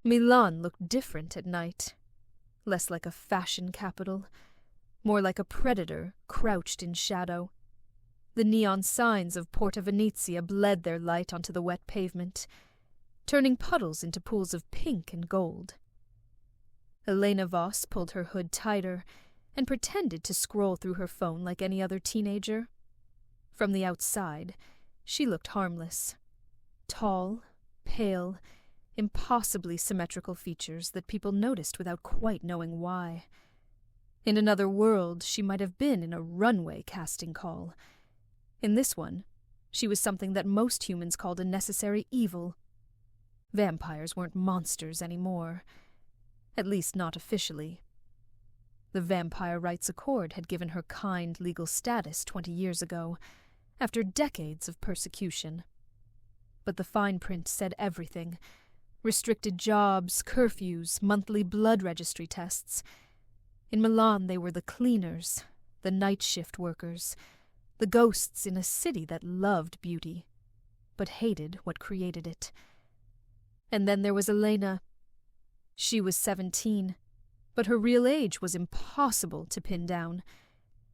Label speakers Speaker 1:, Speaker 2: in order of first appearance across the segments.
Speaker 1: Milan looked different at night. Less like a fashion capital, more like a predator crouched in shadow. The neon signs of Porta Venezia bled their light onto the wet pavement, turning puddles into pools of pink and gold. Elena Voss pulled her hood tighter and pretended to scroll through her phone like any other teenager. From the outside, she looked harmless. Tall, pale, impossibly symmetrical features that people noticed without quite knowing why. In another world, she might have been in a runway casting call. In this one, she was something that most humans called a necessary evil. Vampires weren't monsters anymore. At least not officially. The Vampire Rights Accord had given her kind legal status 20 years ago, after decades of persecution. But the fine print said everything. Restricted jobs, curfews, monthly blood registry tests. In Milan they were the cleaners, the night shift workers, the ghosts in a city that loved beauty, but hated what created it. And then there was Elena. She was 17, but her real age was impossible to pin down.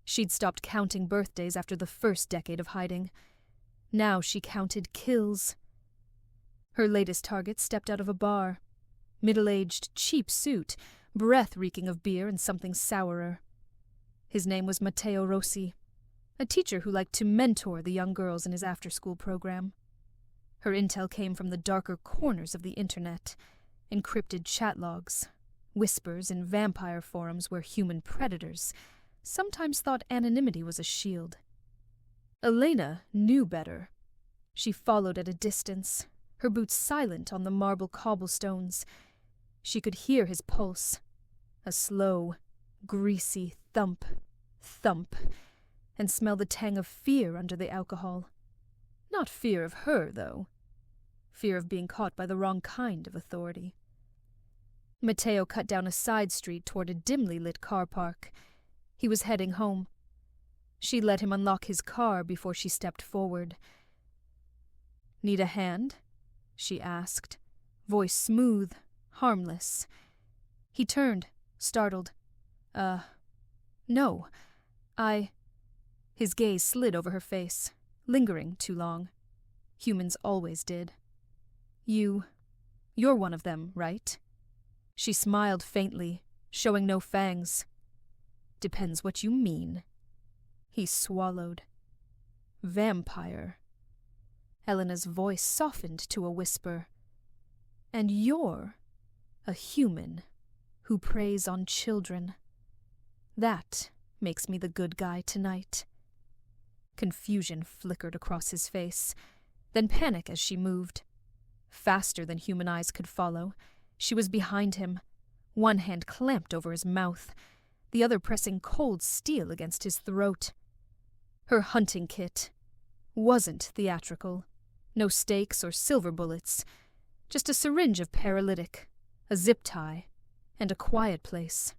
Speaker 1: She'd stopped counting birthdays after the first decade of hiding. Now she counted kills. Her latest target stepped out of a bar. Middle-aged, cheap suit, breath reeking of beer and something sourer. His name was Matteo Rossi, a teacher who liked to mentor the young girls in his after-school program. Her intel came from the darker corners of the internet, encrypted chat logs, whispers in vampire forums where human predators sometimes thought anonymity was a shield. Elena knew better. She followed at a distance, her boots silent on the marble cobblestones. She could hear his pulse, a slow, greasy thump, thump, and smell the tang of fear under the alcohol. Not fear of her, though. Fear of being caught by the wrong kind of authority. Matteo cut down a side street toward a dimly lit car park. He was heading home. She let him unlock his car before she stepped forward. "Need a hand?" she asked, voice smooth, harmless. He turned, startled. No, His gaze slid over her face, lingering too long. Humans always did. You're one of them, right? She smiled faintly, showing no fangs. Depends what you mean. He swallowed. Vampire. Elena's voice softened to a whisper. And you're a human who preys on children. That makes me the good guy tonight. Confusion flickered across his face, then panic as she moved. Faster than human eyes could follow, she was behind him, one hand clamped over his mouth, the other pressing cold steel against his throat. Her hunting kit wasn't theatrical. No stakes or silver bullets, just a syringe of paralytic, a zip tie, and a quiet place.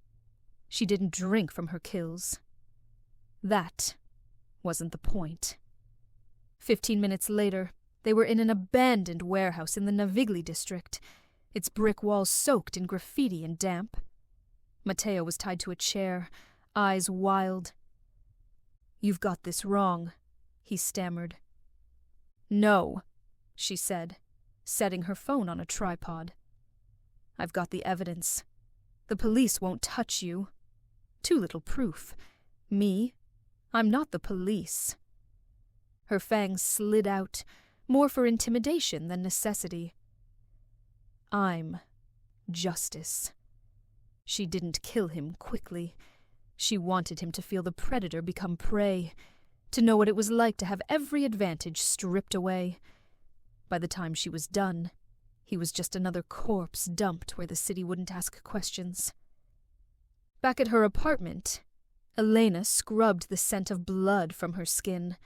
Speaker 1: She didn't drink from her kills. That wasn't the point. 15 minutes later, they were in an abandoned warehouse in the Navigli district, its brick walls soaked in graffiti and damp. Matteo was tied to a chair, eyes wild. "You've got this wrong," he stammered. "No," she said, setting her phone on a tripod. "I've got the evidence. The police won't touch you. Too little proof. Me? I'm not the police." Her fangs slid out, more for intimidation than necessity. "I'm justice." She didn't kill him quickly. She wanted him to feel the predator become prey, to know what it was like to have every advantage stripped away. By the time she was done, he was just another corpse dumped where the city wouldn't ask questions. Back at her apartment, Elena scrubbed the scent of blood from her skin.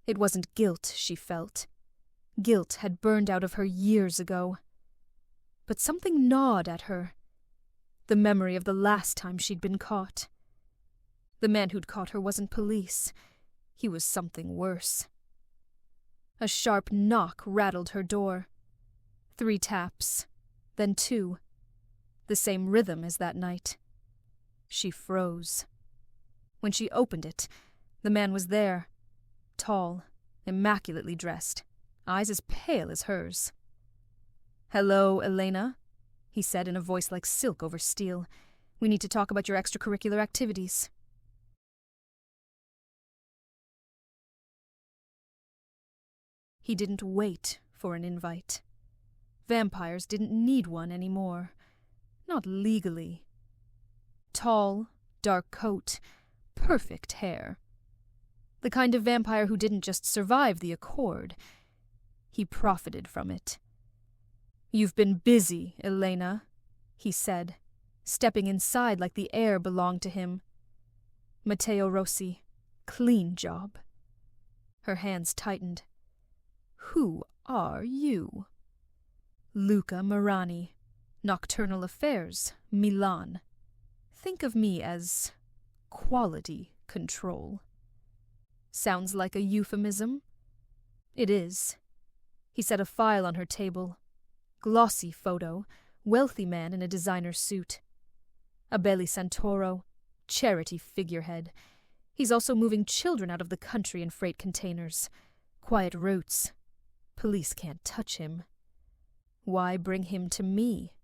Speaker 1: It wasn't guilt she felt. Guilt had burned out of her years ago. But something gnawed at her. The memory of the last time she'd been caught. The man who'd caught her wasn't police. He was something worse. A sharp knock rattled her door. 3 taps, then 2. The same rhythm as that night. She froze. When she opened it, the man was there, tall, immaculately dressed, eyes as pale as hers. "Hello, Elena," he said in a voice like silk over steel. "We need to talk about your extracurricular activities." He didn't wait for an invite. Vampires didn't need one anymore. Not legally. Tall, dark coat, perfect hair. The kind of vampire who didn't just survive the Accord. He profited from it. "You've been busy, Elena," he said, stepping inside like the air belonged to him. Matteo Rossi. Clean job. Her hands tightened. "Who are you?" "Luca Marani. Nocturnal Affairs, Milan. Think of me as quality control." Sounds like a euphemism? It is. He set a file on her table. Glossy photo, wealthy man in a designer suit. Abeli Santoro, charity figurehead. He's also moving children out of the country in freight containers. Quiet roots. Police can't touch him. Why bring him to me?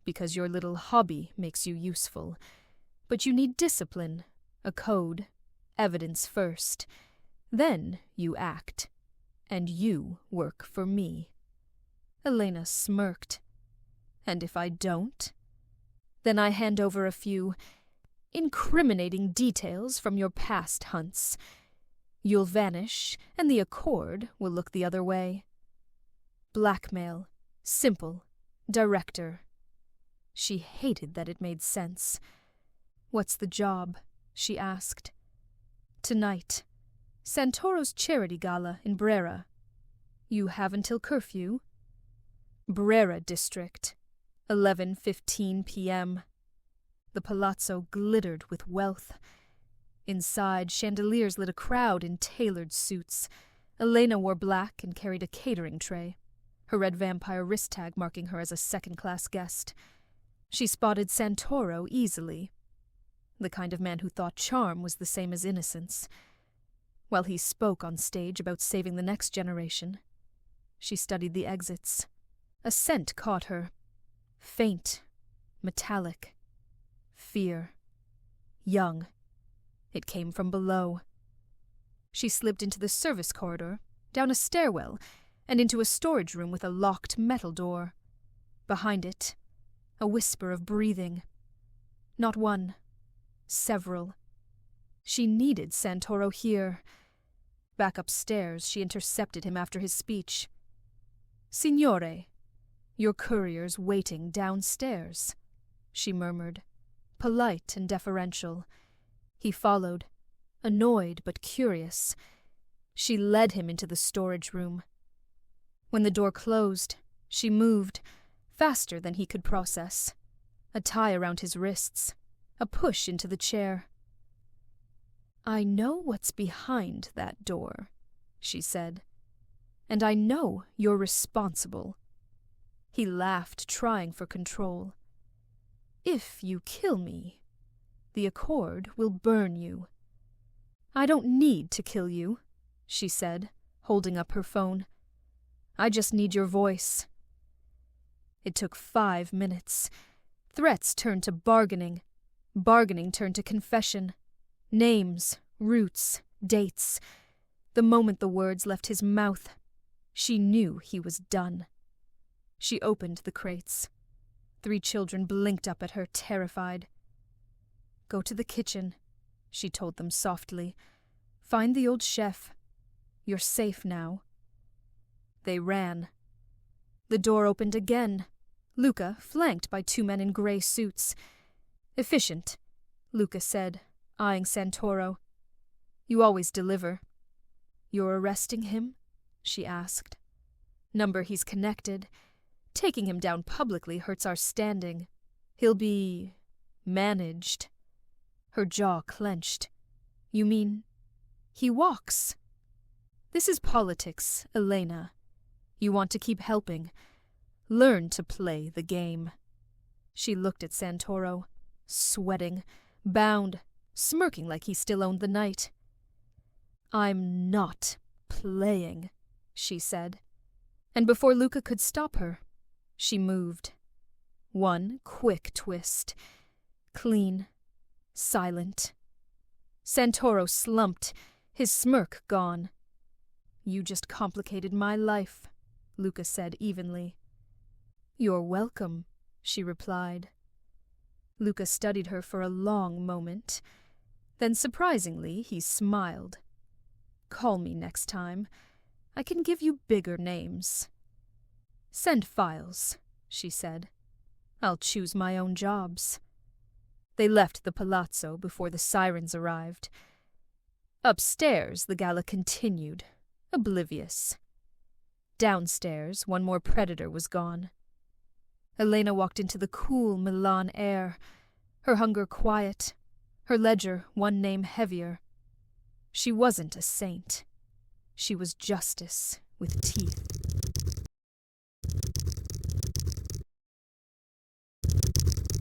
Speaker 1: Because your little hobby makes you useful. But you need discipline, a code, evidence first. Then you act. And you work for me. Elena smirked. "And if I don't? Then I hand over a few incriminating details from your past hunts. You'll vanish, and the Accord will look the other way. Blackmail. Simple. Director." She hated that it made sense. "What's the job?" she asked. "Tonight. Santoro's charity gala in Brera. You have until curfew?" "Brera district. 11:15 p.m. The palazzo glittered with wealth. Inside, chandeliers lit a crowd in tailored suits. Elena wore black and carried a catering tray, her red vampire wrist tag marking her as a second-class guest. She spotted Santoro easily. The kind of man who thought charm was the same as innocence. While he spoke on stage about saving the next generation, she studied the exits. A scent caught her. Faint, metallic. Fear. Young. It came from below. She slipped into the service corridor, down a stairwell, and into a storage room with a locked metal door. Behind it, a whisper of breathing. Not one. Several. She needed Santoro here. Back upstairs, she intercepted him after his speech. "Signore, your courier's waiting downstairs," she murmured, polite and deferential. He followed, annoyed but curious. She led him into the storage room. When the door closed, she moved, faster than he could process. A tie around his wrists, a push into the chair. "I know what's behind that door," she said. "And I know you're responsible." He laughed, trying for control. "If you kill me, the Accord will burn you." "I don't need to kill you," she said, holding up her phone. "I just need your voice." It took 5 minutes. Threats turned to bargaining. Bargaining turned to confession. Names, routes, dates. The moment the words left his mouth, she knew he was done. She opened the crates. 3 children blinked up at her, terrified. "Go to the kitchen," she told them softly. "Find the old chef. You're safe now." They ran. The door opened again. Luca, flanked by 2 men in grey suits. "Efficient," Luca said, eyeing Santoro. "You always deliver." "You're arresting him?" she asked. "Number he's connected. Taking him down publicly hurts our standing. He'll be managed." Her jaw clenched. "You mean he walks?" "This is politics, Elena. You want to keep helping. Learn to play the game. She looked at Santoro, sweating, bound, smirking like he still owned the night. I'm not playing, she said. And before Luca could stop her, she moved. One quick twist. Clean. Silent. Santoro slumped, his smirk gone. You just complicated my life, Luca said evenly. You're welcome, she replied. Luca studied her for a long moment. Then, surprisingly, he smiled. Call me next time. I can give you bigger names. Send files, she said. I'll choose my own jobs. They left the palazzo before the sirens arrived. Upstairs, the gala continued, oblivious. Downstairs, one more predator was gone. Elena walked into the cool Milan air, her hunger quiet, her ledger one name heavier. She wasn't a saint. She was justice with teeth.